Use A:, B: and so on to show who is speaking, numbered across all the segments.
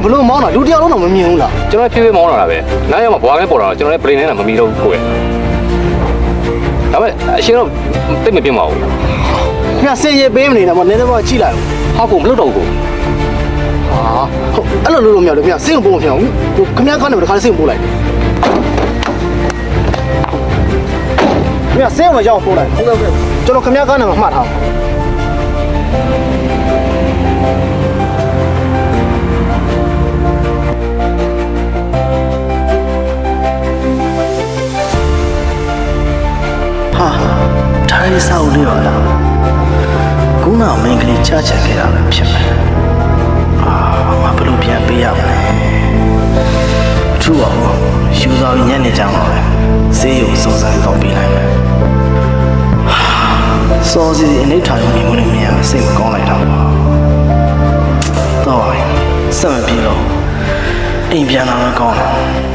A: ဘလို့မောင်းတာလူတယောက်လုံးတော့မမြင်ဘူးလား
B: ကျွန်တော်ဖြည်းဖြည်းမောင်းလာတာပဲနောက်ရောက်မှဘွားကပေါ်လာတော့ကျွန်တော်လည်းပလင်နဲ့မမီတော့ဘူးကိုယ်ဒါပေမဲ့အရှင်တော့တိတ်မပြင်းပါဘူး
A: ခင်ဗျာစင်ရပေးမနေတာပေါ့နည်းနည်းတော့ကြည့်လိုက်
B: ဟာကိုမလုပ်တော့ဘူးကို
A: ဟာဟုတ်အဲ့လိုလုပ်လို့မရဘူးခင်ဗျာစင်ကိုပို့မဖြစ်အောင်ခင်ဗျားကနေတခါစင်ကိုပို့လိုက်ခင်ဗျာစင်ကိုရောက်ပို့လိုက်ဟုတ်ကဲ့ကျွန်တော်ခင်ဗျားကနေမှမှတ်ထားထားရစောက်လေးပါလားခုနမင်းကလေးချချက်ခဲ့တာပဲဖြစ်မယ်ငါဘယ်လိုပြန်ပေးရမလဲထူအောင်ယူဆောင်ညနေကြမှာပဲဈေးကိုစုံစမ်းတော့ပေးလိုက်မယ်စောစီအနေထားရုံနဲ့မလို့မရစိတ်မကောင်းလိုက်တော့ပါတော့ဆက်မပြေတော့အိမ်ပြန်လာမှကောင်းတယ်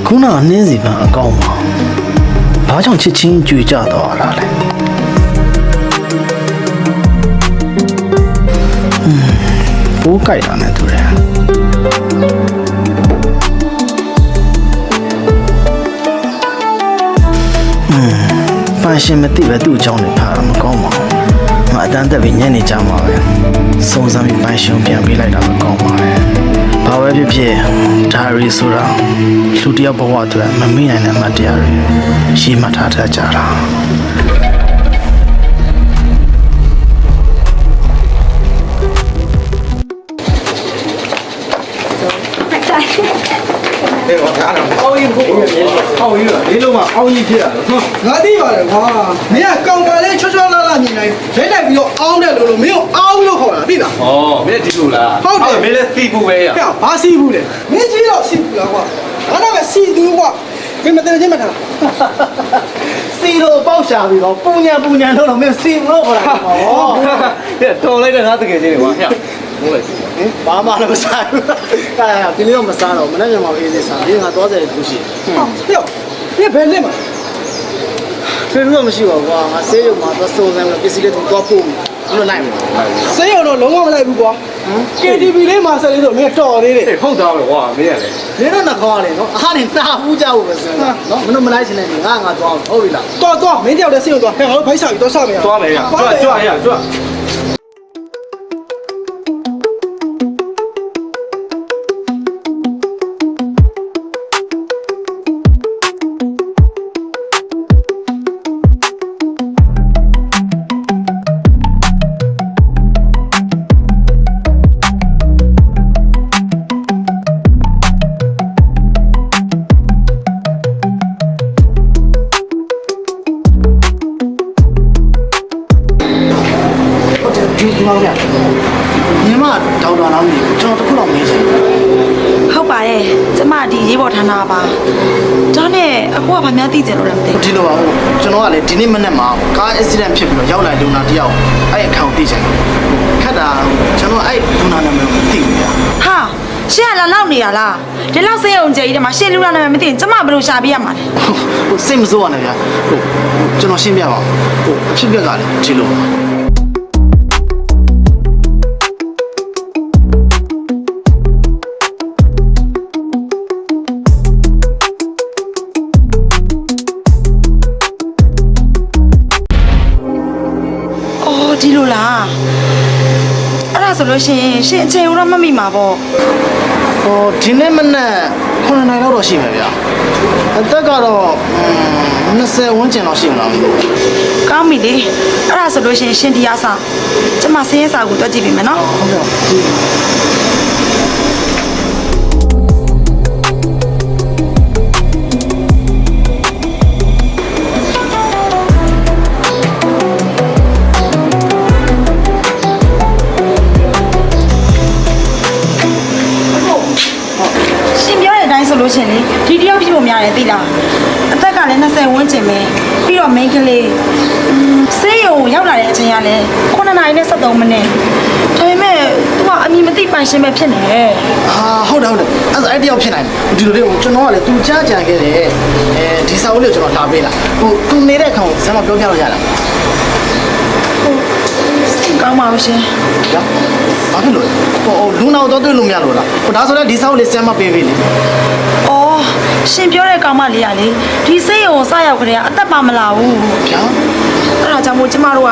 A: ခုနနှင်းစီပန်းအကောင်းပါဘာကြောင့်ချစ်ချင်းကြွေကြတော့လာလဲဘိုးကြိုက်တာနဲ့တူတယ်ပန်းရှင်မသိပဲသူ့အကြောင်းနဲ့ဖားမကောင်းပါဘူးငါအတန်းတက်ပြီးညနေကြမှာပဲစုံစမ်းပြီးပန်းရှင်ပြန်ပေးလိုက်တာမကောင်းပါဘူးဘာပဲဖြစ်ဖြစ်ဒါရီဆိုတာလူတယောက်ဘဝအတွက်မမေ့နိုင်တဲ့အမှတ်တရတွေရှင်းမှတ်ထားတတ်ကြတာ
C: အေးဘာသာတော့အောင်းကြီးဖို့အောင်းကြီးလားဒီလုံးမှာအောင်းကြီးဖြစ်ရတော့ငါသိပါတယ်ကွာမင်းကကောင်ပါလေချွတ်ချွတ်လာလာမြင်လိုက်ရိုက်လိုက်ပြီးတော့အောင်းတယ်လို့မင်းကိုအောင်းလို့ခေါ်တာသိလား
B: ဩမင်းဒီလိုလား
C: ဟုတ်တယ်
B: မင်းလည်းစီပူပဲရ
C: ဟဲ့ဘာစီဘူးလဲမင်းကြီးတော့စီဘူးလားကွာငါတော့ပဲစီသူကွာမင်းမတင်ချင်းမထားလား
A: စီတော့ပေါက်ရှာပြီးတော့ပူညာလို့တော့မင်းစီလို့ခေါ်တာဟော
B: တော်လိုက်တဲ့ငါတကယ်ချင်းတွေကွာဟဲ့ဟုတ်လေ
A: ဘာမှလည်းမစားဘူးအဲ့ဒါဒီနေ့တော့မစားတော့မနေ့ကမှအေးလေးစားဒီငါသွားတယ်ခုရှိ
C: ဟေ့ဘယ်နဲ့မှာ
A: ထွေးလို့မရှိပါဘူးကွာငါဆေးရုံမှာသွားစုံစမ်းလို့ပစ္စည်းလေးတော့ပို့မယ်ဘယ်လိုလိုက်မလဲ
C: ဆေးရုံတော့လုံးဝမလိုက်ဘူးကွာ KTV လေးမှာဆက်လေးဆိုမင်းတော်သေးတယ်
B: ဟုတ်သားပဲကွာမင်းရလေ
A: ဒီတော့နှခေါ်ရတယ်နော်အားနဲ့တာဘူးကြဘူးပဲစမ်းနော်မလို့မလိုက်ချင်တဲ့ငါသွားဟုတ်ပြီလား
C: တော်မင်းတယောက်တည်းဆေးရုံသွားဟဲ့ငါတို့ဖိုက်စာပြီးတော့စမယ်
B: သွားမယ်ရကြွရကြွ
A: ဒီမှာဗျညီမဒေါက်တာလောင်းကြီးကျွန်တော်တခုတော့မေးချင်တယ်
D: ဟုတ်ပါရဲ့ကျမဒီရေးပေါ်ဌာနပါဒါနဲ့အကူကဗမာသိကျင်လို့လည်းမသိ
A: ဒီလိုပါဘူးကျွန်တော်ကလည်းဒီနေ့မနေ့မှာကားအက်ဆီဒန့်ဖြစ်ပြီးတော့ရောက်လာလူနာတယောက်အဲ့အခါကိုသိချင်တယ်ခက်တာကျွန်တော်အဲ့လူနာနာမည်ကိုမသိဘူး
D: လာလောက်နေရလားဒီလောက်စိတ်အောင်ကြဲကြီးတမှာရှင်လူလာနာမည်မသိရင်ကျမဘယ်လိုရှာပြရမှာလဲ
A: ဟိုစိတ်မစိုးရနဲ့ဗျာဟိုကျွန်တော်ရှင်းပြပါဦးဟိုအဖြစ်ပြက်ကလည်းဒီလို
D: အော်ဒီလိုလားအဲ့ဒါဆိုလို့ရှိရင်ရှင်အချိန်တော့မမိမှာပေါ့
A: ဟိုဒီနေ့မနက်9နာရီလောက်တော့ရှိမယ်ဗျာအသက်ကတော့20ဝန်းကျင်လောက်ရှိမလားမသိဘူး
D: ကောင်းပြီလေအဲ့ဒါဆိုလို့ရှိရင်ရှင်ဒီအားဆောင်ကျမစင်းရဲစာကိုတွက်ကြည့်ပြီမယ်နော်
A: ဟုတ်ကဲ့ဒီ
D: ရှင်ပြောတဲ့အတိုင်းဆိုလို့ရှိရင်လေဒီတယောက်ဖြစ်ဖို့များတယ်သိလားအသက်ကလည်း20ဝန်းကျင်ပဲပြီးတော့ main ကလေးဆေးရုံရောက်လာတဲ့အချိန်ကလည်း9နာရီနဲ့73မိနစ်ဒါပေမဲ့သူကအမည်မသိပိုင်ရှင်ပဲဖြစ်နေတယ်
A: ဟုတ်တယ်အဲ့တယောက်ဖြစ်နိုင်တယ်ဒီလိုလေးဟိုကျွန်တော်ကလည်းသူကြားကြံခဲ့တယ်ဒီစာအုပ်လေးကိုကျွန်တော်လာပေးတာဟိုသူနေတဲ့အခါကိုဇမပြောပြလို့ရလား
D: စိတ်ကောင်းပါလို့ရှင်
A: ဗျာဘာဖြစ်လို့ဟိုလူနာတော့တွေ့လို့မရလို့လားဟိုဒါဆိုလည်းဒီစာအုပ်လေးဆမ်းမပေးပေးလေ
D: အော်ရှင်ပြောတဲ့ကောင်မလေးကလေဒီဆေးရုံကိုစရောက်ကြတဲ့အသက်ပါမလာဘူး
A: ဗျာ
D: အဲ့ဒါကြောင့်မို့ကျမတို့က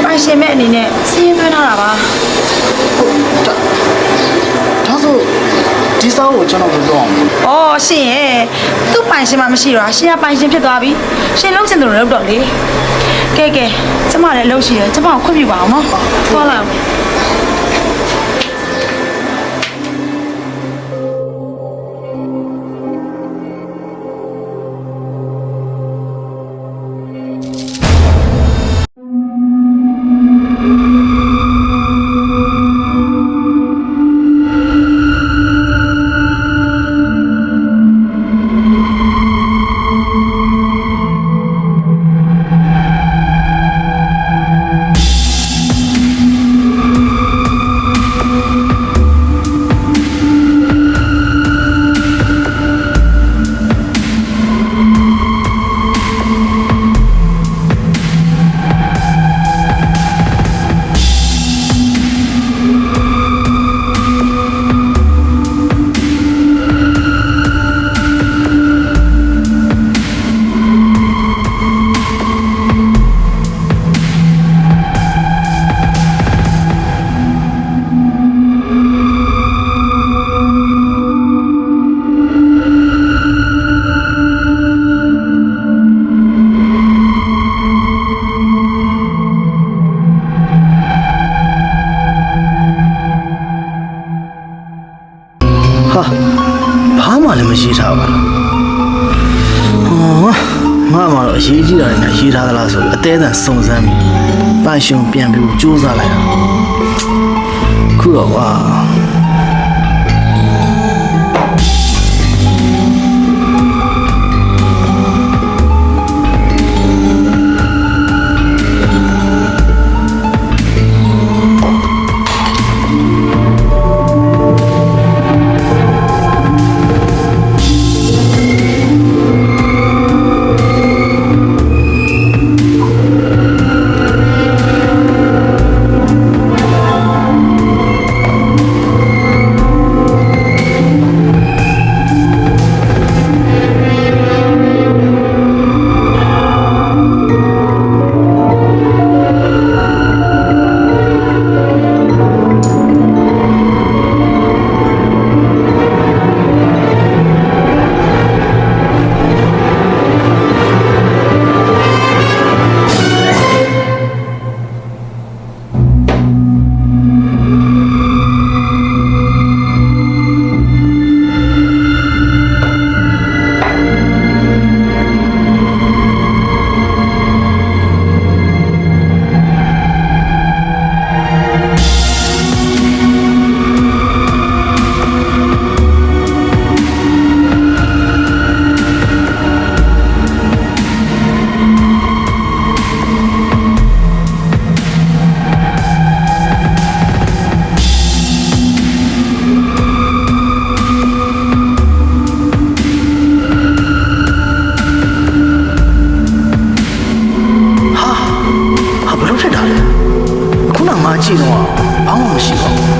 D: ပိုင်ရှင်မဲ့အနေနဲ့စီးရင်သွင်းထားတာပါ
A: ဒါဆိုဒီစာအုပ်ကိုကျွန်တော်ဘယ်လိုအောင်
D: ။အော်ရှင်ရဲ့သူ့ပိုင်ရှင်မှမရှိတော့ရှင်ကပိုင်ရှင်ဖြစ်သွားပြီ။ရှင်လုံးချင်တယ်လို့လုပ်တော့လေ။ကဲကျမလည်းလှုပ်ရှိတယ်ကျမကိုခွင့်ပြုပါအောင်နော်။သွားလာအောင်
A: ဟာဘာမှလည်းမရှိထားပါလားဟောငါမှတော့အရေးကြီးတာနဲ့ရေးထားသလားဆိုပြီးအသေးအံစုံစမ်းပြီးပန်ရှင်ပြန်ပြီးစူးစမ်းလိုက်တာခုတော့ကွာ ကြည့်တော့ဘာမှမရှိပါဘူး